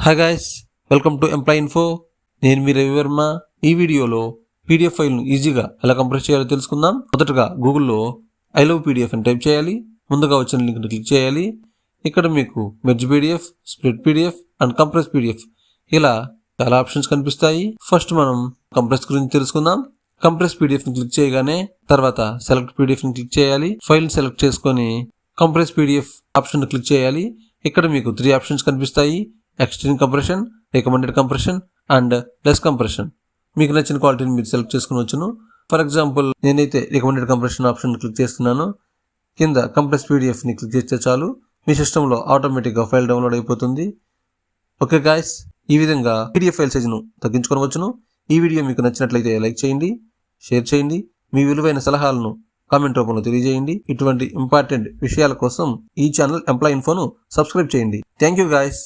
Hi guys, welcome to employee info. నేను మీ రవి వర్మ. ఈ వీడియోలో పీడిఎఫ్ ఫైల్ను ఈజీగా ఎలా కంప్రెస్ చేయాలో తెలుసుకుందాం. మొదటగా గూగుల్లో ఐ లవ్ పీడిఎఫ్ అని టైప్ చేయాలి. ముందుగా వచ్చిన లింక్ని క్లిక్ చేయాలి. ఇక్కడ మీకు merge PDF, split PDF and compress PDF ఇలా చాలా ఆప్షన్స్ కనిపిస్తాయి. ఫస్ట్ మనం కంప్రెస్ గురించి తెలుసుకుందాం. కంప్రెస్ పీడిఎఫ్ని క్లిక్ చేయగానే తర్వాత సెలెక్ట్ పీడిఎఫ్ని క్లిక్ చేయాలి. ఫైల్ని సెలెక్ట్ చేసుకొని కంప్రెస్ పీడిఎఫ్ ఆప్షన్ క్లిక్ చేయాలి. ఇక్కడ మీకు 3 ఆప్షన్స్ కనిపిస్తాయి: extreme compression, recommended compression and less compression. మీకు నచ్చిన క్వాలిటీని మీరు సెలెక్ట్ చేసుకుని వచ్చును. ఫర్ ఎగ్జాంపుల్ నేనైతే రికమెండెడ్ కంప్రెషన్ ఆప్షన్ క్లిక్ చేస్తున్నాను. కింద కంప్రెస్ పీడిఎఫ్ని క్లిక్ చేస్తే చాలు మీ సిస్టంలో ఆటోమేటిక్గా ఫైల్ డౌన్లోడ్ అయిపోతుంది. ఓకే గాయస్, ఈ విధంగా పీడిఎఫ్ ఫైల్ సైజును తగ్గించుకోవచ్చును. ఈ వీడియో మీకు నచ్చినట్లయితే లైక్ చేయండి, షేర్ చేయండి. మీ విలువైన సలహాలను కామెంట్ రూపంలో తెలియజేయండి. ఇటువంటి ఇంపార్టెంట్ విషయాల కోసం ఈ ఛానల్ ఎంప్లాయ్ ఇన్ఫోను సబ్స్క్రైబ్ చేయండి. Thank you guys.